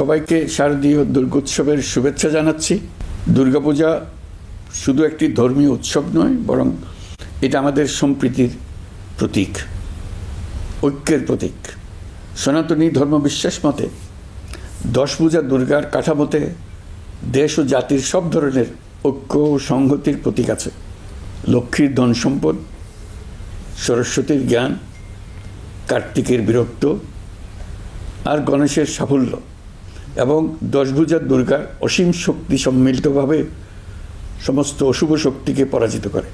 সবাইকে শারদীয় দুর্গোৎসবের শুভেচ্ছা জানাচ্ছি। দুর্গাপূজা শুধু একটি ধর্মীয় উৎসব নয়, বরং এটা আমাদের সম্প্রীতির প্রতীক, ঐক্যের প্রতীক। সনাতনী ধর্মবিশ্বাস মতে দশভুজা দুর্গার কাঠামোতে দেশ ও জাতির সব ধরনের ঐক্য ও সংহতির প্রতীক আছে। লক্ষ্মীর ধন সম্পদ, সরস্বতীর জ্ঞান, কার্তিকের বীরত্ব আর গণেশের সাফল্য এবং দশভুজা দুর্গার অসীম শক্তি সম্মিলিতভাবে সমস্ত অশুভ শক্তিকে পরাজিত করে।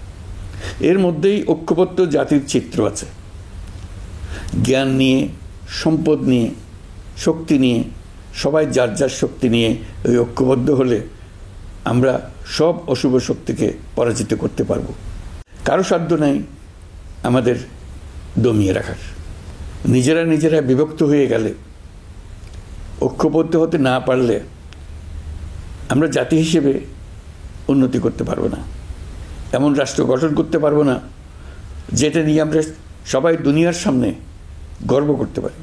এর মধ্যেই ঐক্যবদ্ধ জাতির চিত্র আছে। জ্ঞান নিয়ে, সম্পদ নিয়ে, শক্তি নিয়ে, সবাই যার যার শক্তি নিয়ে ওই ঐক্যবদ্ধ হলে আমরা সব অশুভ শক্তিকে পরাজিত করতে পারব। কারো সাধ্য নাই আমাদের দমিয়ে রাখার। নিজেরা বিভক্ত হয়ে গেলে, ঐক্যবদ্ধ হতে না পারলে আমরা জাতি হিসেবে উন্নতি করতে পারবো না, এমন রাষ্ট্র গঠন করতে পারবো না যেটা নিয়ে আমরা সবাই দুনিয়ার সামনে গর্ব করতে পারি।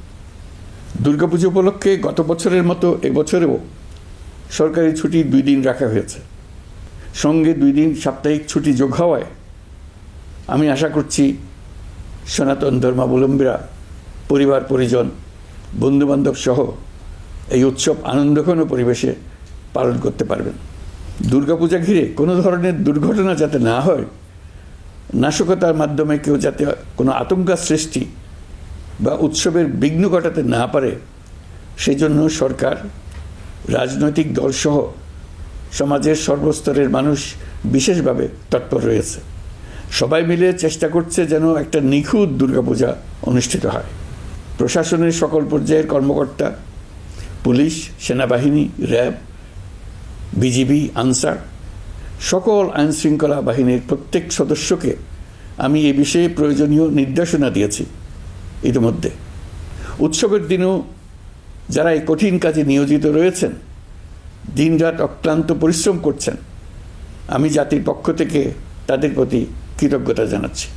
দুর্গাপুজো উপলক্ষে গত বছরের মতো এবছরেও সরকারি ছুটি 2 দিন রাখা হয়েছে। সঙ্গে 2 দিন সাপ্তাহিক ছুটি যোগ হওয়ায় আমি আশা করছি সনাতন ধর্মাবলম্বীরা পরিবার পরিজন, বন্ধুবান্ধব সহ এই উৎসব আনন্দঘন পরিবেশে পালন করতে পারবেন। দুর্গাপূজা ঘিরে কোনো ধরনের দুর্ঘটনা যাতে না হয়, নাশকতার মাধ্যমে কেউ যাতে কোনো আতঙ্ক সৃষ্টি বা উৎসবের বিঘ্ন ঘটাতে না পারে, সেই জন্য সরকার, রাজনৈতিক দলসহ সমাজের সর্বস্তরের মানুষ বিশেষভাবে তৎপর রয়েছে। সবাই মিলে চেষ্টা করছে যেন একটা নিখুঁত দুর্গাপূজা অনুষ্ঠিত হয়। প্রশাসনের সকল পর্যায়ের কর্মকর্তা, পুলিশ, সেনাবাহিনী, র্যাব, বিজিবি, আনসার, সকল আইনশৃঙ্খলা বাহিনীর প্রত্যেক সদস্যকে আমি এ বিষয়ে প্রয়োজনীয় নির্দেশনা দিয়েছি। ইতিমধ্যে উৎসবের দিনেও যারা এই কঠিন কাজে নিয়োজিত রয়েছেন, দিনরাত অক্লান্ত পরিশ্রম করছেন, আমি জাতির পক্ষ থেকে তাদের প্রতি কৃতজ্ঞতা জানাচ্ছি।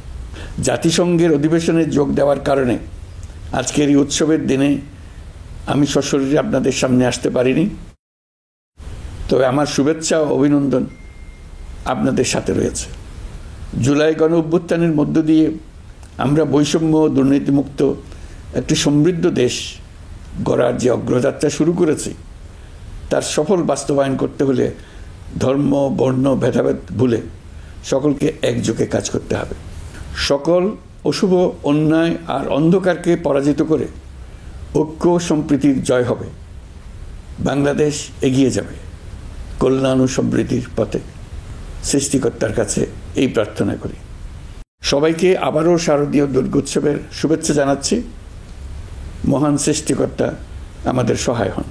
জাতিসংঘের অধিবেশনে যোগ দেওয়ার কারণে আজকের এই উৎসবের দিনে আমি সশরীরে আপনাদের সামনে আসতে পারিনি, তবে আমার শুভেচ্ছা ও অভিনন্দন আপনাদের সাথে রয়েছে। জুলাই গণ অভ্যুত্থানের মধ্য দিয়ে আমরা বৈষম্য ও দুর্নীতিমুক্ত একটি সমৃদ্ধ দেশ গড়ার যে অগ্রযাত্রা শুরু করেছি, তার সফল বাস্তবায়ন করতে হলে ধর্ম, বর্ণ, ভেদাভেদ ভুলে সকলকে একযোগে কাজ করতে হবে। সকল অশুভ, অন্যায় আর অন্ধকারকে পরাজিত করে ঐক্য সম্প্রীতির জয় হবে। বাংলাদেশ এগিয়ে যাবে কল্যাণ ও সমৃদ্ধির পথে। সৃষ্টিকর্তার কাছে এই প্রার্থনা করি। সবাইকে আবারও শারদীয় দুর্গোৎসবের শুভেচ্ছা জানাচ্ছি। মহান সৃষ্টিকর্তা আমাদের সহায় হন।